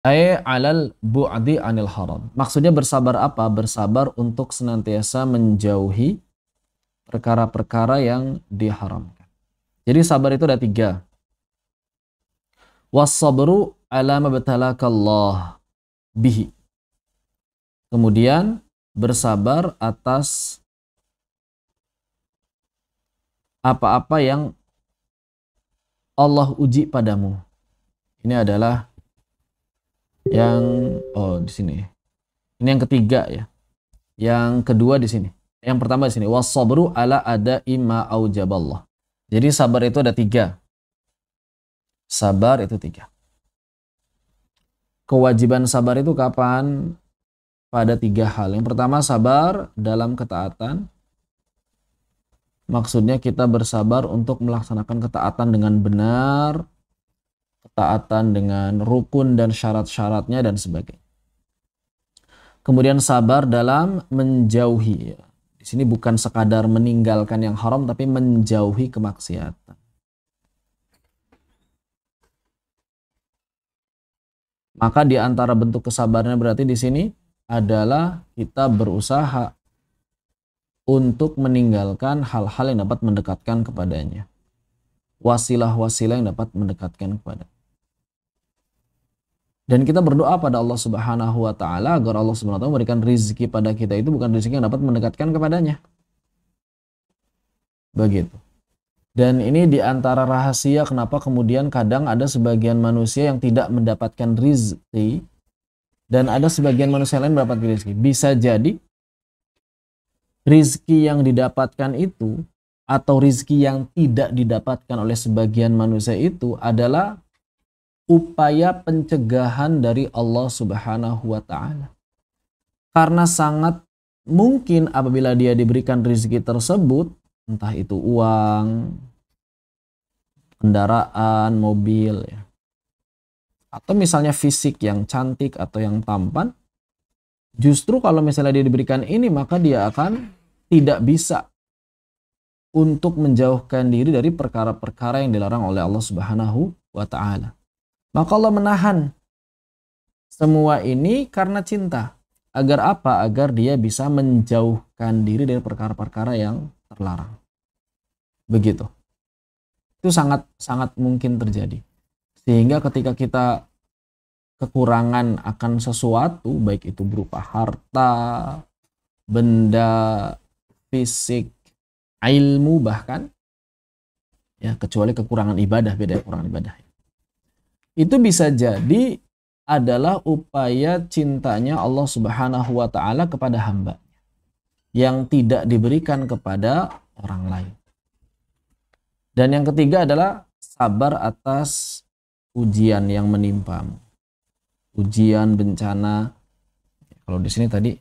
alal bu'di anil haram. Maksudnya bersabar apa? Bersabar untuk senantiasa menjauhi perkara-perkara yang diharamkan. Jadi sabar itu ada 3. Was-sabru ala mabtalakallah bihi. Kemudian bersabar atas apa-apa yang Allah uji padamu. Ini adalah yang di sini. Ini yang ketiga ya. Yang kedua di sini. Yang pertama di sini, was-sabru ala ada'i ma aujaballah. Jadi sabar itu ada 3. Sabar itu 3. Kewajiban sabar itu kapan? Pada 3 hal. Yang pertama, sabar dalam ketaatan. Maksudnya kita bersabar untuk melaksanakan ketaatan dengan benar, ketaatan dengan rukun dan syarat-syaratnya dan sebagainya. Kemudian sabar dalam menjauhi. Di sini bukan sekadar meninggalkan yang haram, tapi menjauhi kemaksiatan. Maka di antara bentuk kesabaran berarti di sini adalah kita berusaha untuk meninggalkan hal-hal yang dapat mendekatkan kepadanya. Wasilah-wasilah yang dapat mendekatkan kepadanya. Dan kita berdoa pada Allah Subhanahu wa taala agar Allah Subhanahu wa taala memberikan rizki pada kita itu bukan rizki yang dapat mendekatkan kepadanya. Begitu. Dan ini di antara rahasia kenapa kemudian kadang ada sebagian manusia yang tidak mendapatkan rizki dan ada sebagian manusia lain mendapatkan rizki. Bisa jadi rizki yang didapatkan itu atau rizki yang tidak didapatkan oleh sebagian manusia itu adalah upaya pencegahan dari Allah Subhanahu wa taala. Karena sangat mungkin apabila dia diberikan rizki tersebut, entah itu uang, kendaraan, mobil, ya, atau misalnya fisik yang cantik atau yang tampan, justru kalau misalnya dia diberikan ini, maka dia akan tidak bisa untuk menjauhkan diri dari perkara-perkara yang dilarang oleh Allah Subhanahu wa taala. Maka Allah menahan semua ini karena cinta. Agar apa? Agar dia bisa menjauhkan diri dari perkara-perkara yang terlarang. Begitu. Itu sangat mungkin terjadi. Sehingga ketika kita kekurangan akan sesuatu, baik itu berupa harta, benda, fisik, ilmu bahkan, ya kecuali kekurangan ibadah, beda kekurangan ibadah. Itu bisa jadi adalah upaya cintanya Allah Subhanahu wa taala kepada hamba yang tidak diberikan kepada orang lain. Dan yang ketiga adalah sabar atas ujian yang menimpamu. Ujian, bencana. Kalau di sini tadi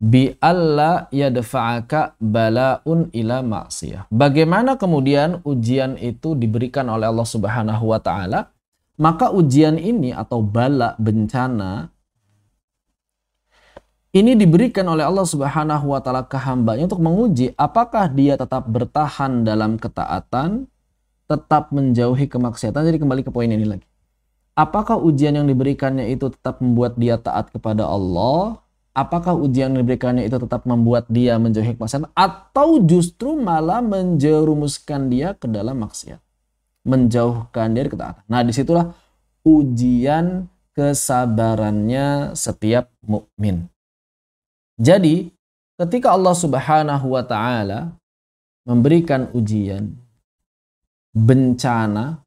bi alla yadfa'aka bala'un ila ma'siyah. Bagaimana kemudian ujian itu diberikan oleh Allah Subhanahu wa taala? Maka ujian ini atau bala, bencana, ini diberikan oleh Allah Subhanahu wa taala ke hambanya untuk menguji apakah dia tetap bertahan dalam ketaatan, tetap menjauhi kemaksiatan. Jadi kembali ke poin ini lagi. Apakah ujian yang diberikannya itu tetap membuat dia taat kepada Allah? Apakah ujian yang diberikannya itu tetap membuat dia menjauhi kemaksiatan? Atau justru malah menjerumuskan dia ke dalam maksiat? Menjauhkan dari ketaatan. Nah, disitulah ujian kesabarannya setiap mukmin. Jadi, ketika Allah Subhanahu wa taala memberikan ujian, bencana,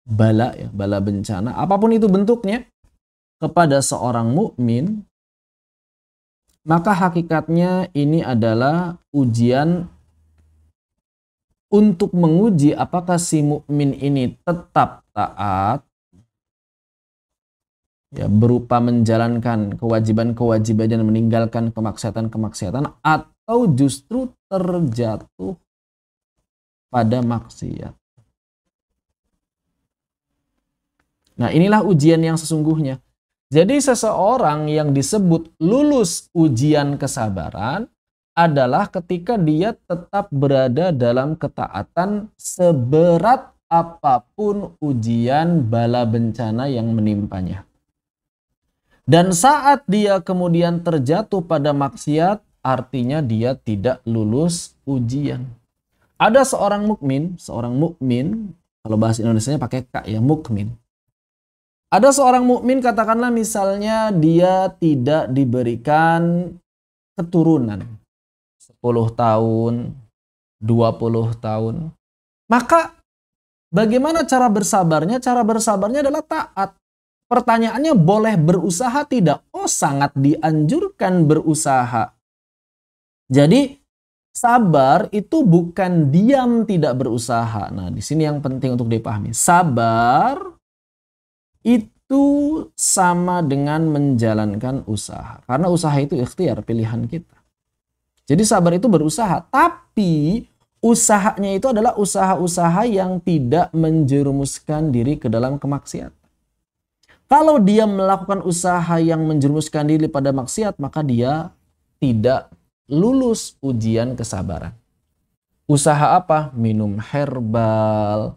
bala ya, bala bencana, apapun itu bentuknya kepada seorang mukmin, maka hakikatnya ini adalah ujian untuk menguji apakah si mukmin ini tetap taat, ya, berupa menjalankan kewajiban-kewajiban dan meninggalkan kemaksiatan-kemaksiatan, atau justru terjatuh pada maksiat. Nah, inilah ujian yang sesungguhnya. Jadi seseorang yang disebut lulus ujian kesabaran adalah ketika dia tetap berada dalam ketaatan seberat apapun ujian bala bencana yang menimpanya. Dan saat dia kemudian terjatuh pada maksiat, artinya dia tidak lulus ujian. Ada seorang mukmin, kalau bahasa Indonesianya pakai K ya, mukmin. Ada seorang mukmin, katakanlah misalnya dia tidak diberikan keturunan 10 tahun, 20 tahun. Maka bagaimana cara bersabarnya? Cara bersabarnya adalah taat. Pertanyaannya, boleh berusaha tidak? Oh, sangat dianjurkan berusaha. Jadi sabar itu bukan diam tidak berusaha. Nah, di sini yang penting untuk dipahami. Sabar itu sama dengan menjalankan usaha. Karena usaha itu ikhtiar, pilihan kita. Jadi sabar itu berusaha, tapi usahanya itu adalah usaha-usaha yang tidak menjerumuskan diri ke dalam kemaksiatan. Kalau dia melakukan usaha yang menjerumuskan diri pada maksiat, maka dia tidak lulus ujian kesabaran. Usaha apa? Minum herbal,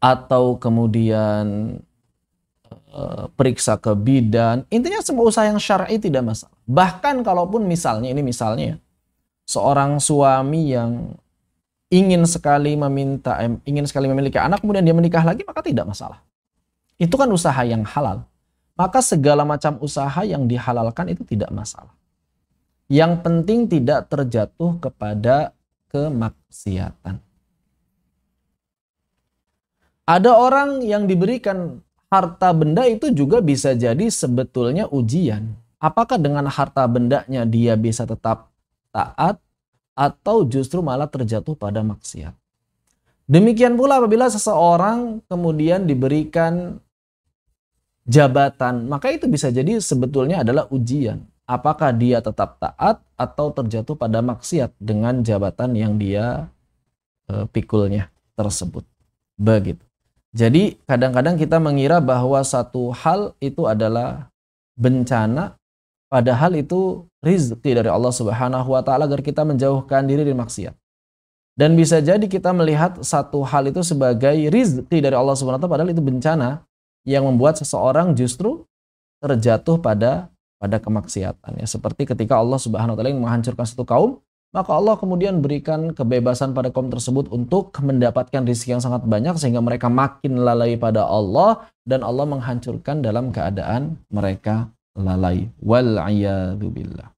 atau kemudian periksa ke bidan. Intinya semua usaha yang syar'i tidak masalah. Bahkan kalaupun misalnya seorang suami yang ingin sekali memiliki anak, kemudian dia menikah lagi, maka tidak masalah. Itu kan usaha yang halal. Maka segala macam usaha yang dihalalkan itu tidak masalah. Yang penting tidak terjatuh kepada kemaksiatan. Ada orang yang diberikan harta benda itu juga bisa jadi sebetulnya ujian. Apakah dengan harta bendanya dia bisa tetap taat atau justru malah terjatuh pada maksiat? Demikian pula apabila seseorang kemudian diberikan jabatan, maka itu bisa jadi sebetulnya adalah ujian. Apakah dia tetap taat atau terjatuh pada maksiat dengan jabatan yang dia pikulnya tersebut. Begitu. Jadi kadang-kadang kita mengira bahwa satu hal itu adalah bencana, padahal itu rizki dari Allah Subhanahu wa taala agar kita menjauhkan diri dari maksiat. Dan bisa jadi kita melihat satu hal itu sebagai rizki dari Allah Subhanahu wa taala, padahal itu bencana yang membuat seseorang justru terjatuh pada kemaksiatan. Ya, seperti ketika Allah Subhanahu wa taala ingin menghancurkan satu kaum, maka Allah kemudian berikan kebebasan pada kaum tersebut untuk mendapatkan rezeki yang sangat banyak sehingga mereka makin lalai pada Allah dan Allah menghancurkan dalam keadaan mereka lalai. Wal a'yadu billah.